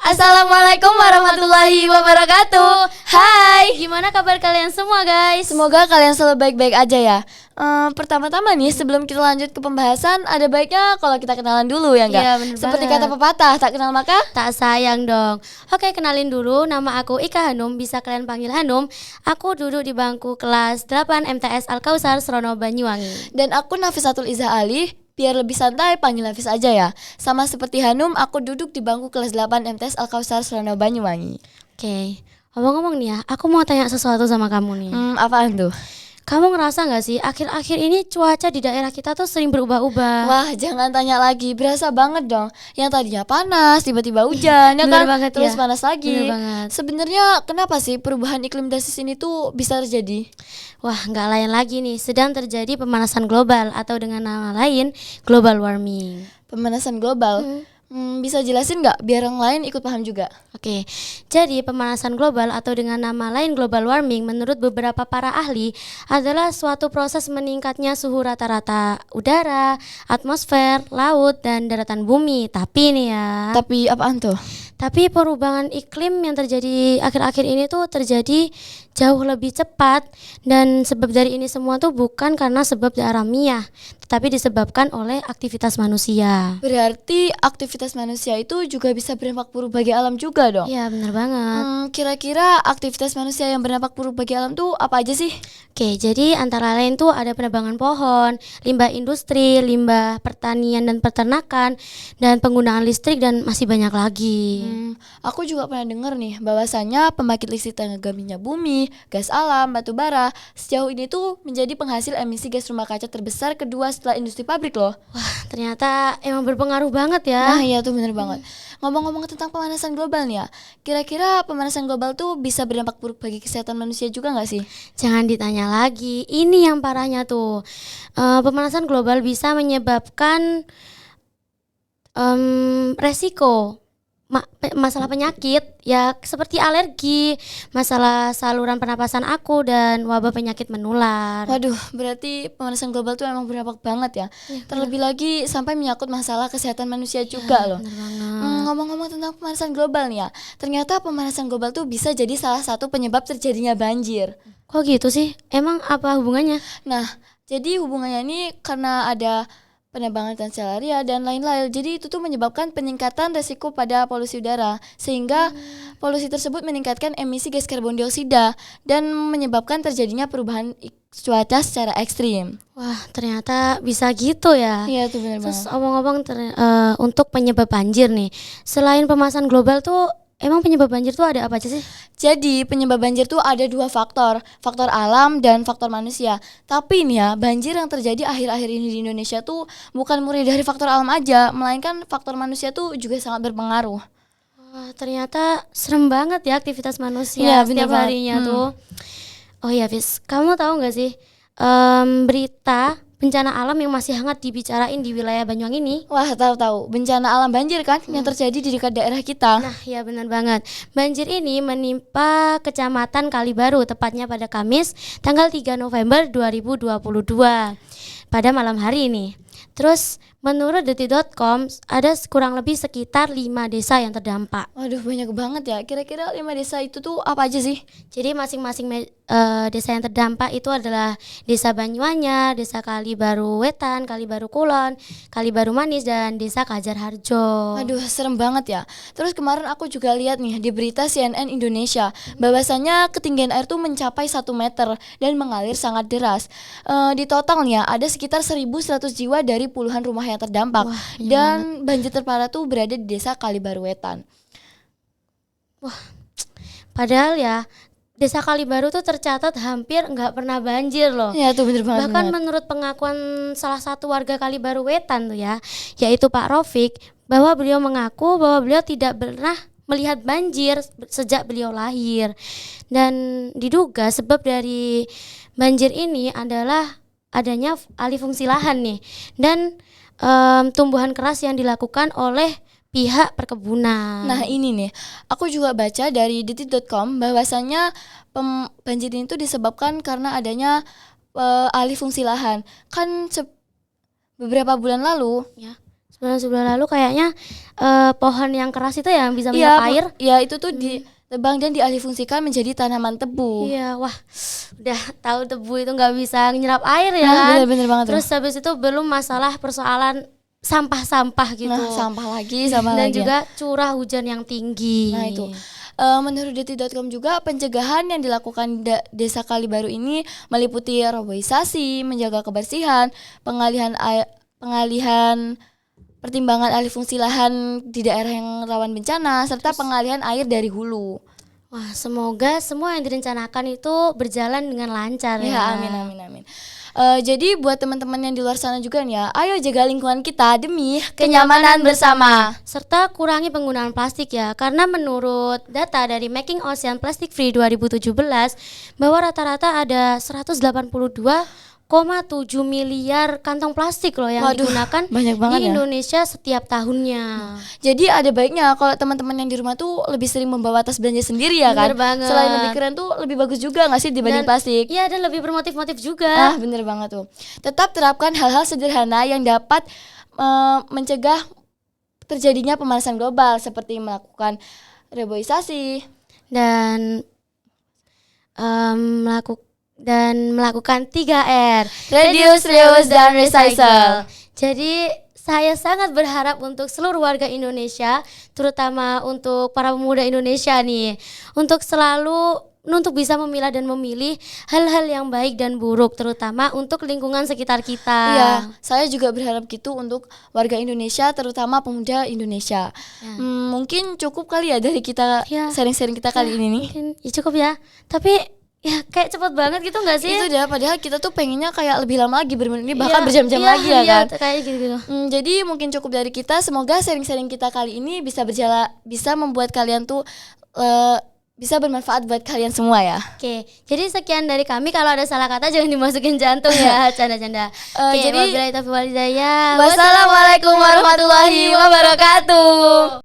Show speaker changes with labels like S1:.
S1: Assalamualaikum warahmatullahi wabarakatuh. Hai,
S2: Gimana kabar kalian semua guys?
S1: semoga kalian selalu baik-baik aja ya. Pertama-tama nih sebelum kita lanjut ke pembahasan, ada baiknya kalau kita kenalan dulu ya enggak?
S2: Iya, bener
S1: Seperti
S2: banget.
S1: kata pepatah, tak kenal maka
S2: Tak sayang dong. Oke, kenalin dulu, nama aku Ika Hanum, bisa kalian panggil Hanum. Aku duduk di bangku kelas 8 MTS Al Kausar Serono Banyuwangi.
S1: dan aku Nafisatul Izzah Ali. Biar lebih santai panggil Nafis aja ya. Sama seperti Hanum, aku duduk di bangku kelas 8 MTS Al Kausar Serono Banyuwangi.
S2: Oke, ngomong-ngomong nih ya, aku mau tanya sesuatu sama kamu nih.
S1: Apaan tuh?
S2: Kamu ngerasa gak sih akhir-akhir ini cuaca di daerah kita tuh sering berubah-ubah?
S1: Wah, jangan tanya lagi, berasa banget dong. Yang tadinya panas, tiba-tiba hujan, ya
S2: Bener
S1: kan?
S2: banget
S1: Terus
S2: ya.
S1: panas lagi.
S2: Bener banget.
S1: Sebenarnya kenapa sih perubahan iklim drastis ini tuh bisa terjadi?
S2: Wah, nggak lain lagi nih, sedang terjadi pemanasan global atau dengan nama lain global warming.
S1: Pemanasan global. Bisa jelasin nggak biar yang lain ikut paham juga?
S2: Oke, jadi pemanasan global atau dengan nama lain global warming menurut beberapa para ahli adalah suatu proses meningkatnya suhu rata-rata udara, atmosfer, laut, dan daratan bumi. Tapi nih ya,
S1: Tapi apaan tuh?
S2: tapi perubahan iklim yang terjadi akhir-akhir ini tuh terjadi jauh lebih cepat, dan sebab dari ini semua tuh bukan karena sebab alamiah, tetapi disebabkan oleh aktivitas manusia.
S1: Berarti aktivitas manusia itu juga bisa berdampak buruk bagi alam juga dong?
S2: Iya, benar banget.
S1: Kira-kira aktivitas manusia yang berdampak buruk bagi alam tuh apa aja sih?
S2: Oke, jadi antara lain tuh ada penebangan pohon, limbah industri, limbah pertanian dan peternakan, dan penggunaan listrik, dan masih banyak lagi.
S1: Aku juga pernah dengar nih bahwasanya pembangkit listrik tenaga minyak bumi, gas alam, batu bara sejauh ini tuh menjadi penghasil emisi gas rumah kaca terbesar kedua setelah industri pabrik loh.
S2: Wah, ternyata emang berpengaruh banget ya.
S1: Nah iya tuh bener banget. Ngomong-ngomong tentang pemanasan global nih ya, kira-kira pemanasan global tuh bisa berdampak buruk bagi kesehatan manusia juga gak sih?
S2: Jangan ditanya lagi, ini yang parahnya tuh. Pemanasan global bisa menyebabkan resiko masalah penyakit ya, seperti alergi, masalah saluran pernapasan aku, dan wabah penyakit menular.
S1: Waduh, berarti pemanasan global tuh emang berdampak banget ya. Terlebih lagi sampai menyangkut masalah kesehatan manusia juga loh.
S2: Bener banget.
S1: Ngomong-ngomong tentang pemanasan global nih ya, ternyata pemanasan global tuh bisa jadi salah satu penyebab terjadinya banjir.
S2: Kok gitu sih? Emang apa hubungannya?
S1: Nah, jadi hubungannya ini karena ada penebangan kanselaria dan lain-lain. Jadi itu tuh menyebabkan peningkatan resiko pada polusi udara, sehingga polusi tersebut meningkatkan emisi gas karbon dioksida dan menyebabkan terjadinya perubahan cuaca secara ekstrim.
S2: Wah, ternyata bisa gitu ya.
S1: Iya tuh benar
S2: Terus
S1: banget.
S2: omong-omong untuk penyebab banjir nih, selain pemanasan global tuh, emang penyebab banjir tuh ada apa aja sih?
S1: Jadi penyebab banjir tuh ada dua faktor, faktor alam dan faktor manusia. Tapi nih ya, banjir yang terjadi akhir-akhir ini di Indonesia tuh bukan murni dari faktor alam aja, melainkan faktor manusia tuh juga sangat berpengaruh.
S2: Wah, ternyata serem banget ya aktivitas manusia
S1: Iya, bener
S2: setiap
S1: banget.
S2: harinya tuh. Oh iya, Fis, kamu tahu nggak sih berita bencana alam yang masih hangat dibicarain di wilayah Banyuwangi ini?
S1: Wah, tahu-tahu bencana alam banjir kan yang terjadi di dekat daerah kita.
S2: Nah, ya benar banget. Banjir ini menimpa Kecamatan Kalibaru, tepatnya pada Kamis tanggal 3 November 2022 pada malam hari ini. Terus menurut detik.com ada kurang lebih sekitar 5 desa yang terdampak.
S1: Waduh, banyak banget ya. Kira-kira 5 desa itu tuh apa aja sih?
S2: Jadi masing-masing desa yang terdampak itu adalah Desa Banyuanyar, Desa Kalibaru Wetan, Kalibaru Kulon, Kalibaru Manis, dan Desa Kajar Harjo.
S1: Aduh, serem banget ya. Terus kemarin aku juga lihat nih di berita CNN Indonesia bahwasanya ketinggian air tuh mencapai 1 meter dan mengalir sangat deras. Di totalnya ada sekitar 1.100 jiwa dari puluhan rumah yang terdampak.
S2: Wah, iya
S1: Dan banjir terparah tuh berada di Desa Kalibaru Wetan.
S2: Padahal ya, Desa Kalibaru tuh tercatat hampir nggak pernah banjir loh.
S1: Ya tuh bener banget.
S2: Bahkan menurut pengakuan salah satu warga Kalibaru Wetan tuh ya, yaitu Pak Rofik, bahwa beliau mengaku bahwa beliau tidak pernah melihat banjir sejak beliau lahir. Dan diduga sebab dari banjir ini adalah adanya alih fungsi lahan nih, dan tumbuhan keras yang dilakukan oleh pihak perkebunan.
S1: Nah ini nih, aku juga baca dari detik.com bahwasanya banjir ini tuh disebabkan karena adanya alih fungsi lahan. Kan beberapa bulan lalu
S2: Ya. sebulan lalu kayaknya pohon yang keras itu yang bisa
S1: Iya,
S2: menyerap air.
S1: ya itu tuh ditebang dan dialihfungsikan menjadi tanaman tebu.
S2: Iya, wah, udah tahu tebu itu nggak bisa nyerap air ya
S1: Nah,
S2: kan.
S1: bener-bener banget tuh.
S2: Terus habis itu belum masalah persoalan sampah-sampah gitu.
S1: Nah, sampah lagi sama
S2: Dan
S1: lagi.
S2: juga curah hujan yang tinggi.
S1: Nah, itu. Menurut detik.com juga pencegahan yang dilakukan Desa Kalibaru ini meliputi reboisasi, menjaga kebersihan, pengalihan pertimbangan alih fungsi lahan di daerah yang rawan bencana, serta pengalihan air dari hulu.
S2: Wah, semoga semua yang direncanakan itu berjalan dengan lancar ya.
S1: Ya, amin. Jadi buat teman-teman yang di luar sana juga nih ya, ayo jaga lingkungan kita demi kenyamanan bersama.
S2: Serta kurangi penggunaan plastik ya, karena menurut data dari Making Ocean Plastic Free 2017 bahwa rata-rata ada 182,7 miliar kantong plastik loh yang
S1: Waduh,
S2: digunakan
S1: banyak banget
S2: di
S1: ya.
S2: Indonesia setiap tahunnya.
S1: Jadi ada baiknya kalau teman-teman yang di rumah tuh lebih sering membawa tas belanja sendiri ya kan.
S2: Bener banget.
S1: Selain lebih keren tuh lebih bagus juga nggak sih dibanding
S2: Dan-
S1: plastik?
S2: Iya, dan lebih bermotif-motif juga.
S1: Bener banget tuh. Tetap terapkan hal-hal sederhana yang dapat mencegah terjadinya pemanasan global seperti melakukan reboisasi.
S2: Dan melakukan 3R,
S1: Reduce, reuse, dan recycle.
S2: Jadi saya sangat berharap untuk seluruh warga Indonesia, terutama untuk para pemuda Indonesia nih, untuk bisa memilah dan memilih hal-hal yang baik dan buruk, terutama untuk lingkungan sekitar kita.
S1: Iya, saya juga berharap gitu untuk warga Indonesia, terutama pemuda Indonesia.
S2: Ya.
S1: Mungkin cukup kali ya dari kita
S2: Ya.
S1: sharing-sharing kita kali ini nih.
S2: Mungkin ya cukup ya. Tapi ya kayak cepet banget gitu nggak sih?
S1: Itu dia, padahal kita tuh pengennya kayak lebih lama lagi, bermenit bahkan
S2: Iya,
S1: berjam-jam
S2: iya,
S1: lagi ya
S2: iya,
S1: kan.
S2: kayak gitu-gitu.
S1: Jadi mungkin cukup dari kita. Semoga sharing-sharing kita kali ini bisa membuat kalian tuh bisa bermanfaat buat kalian semua ya.
S2: Oke, jadi sekian dari kami. Kalau ada salah kata jangan dimasukin jantung ya, canda-canda. Oke,
S1: jadi
S2: wabillahi taufiq wal hidayah.
S1: Wassalamualaikum warahmatullahi wabarakatuh.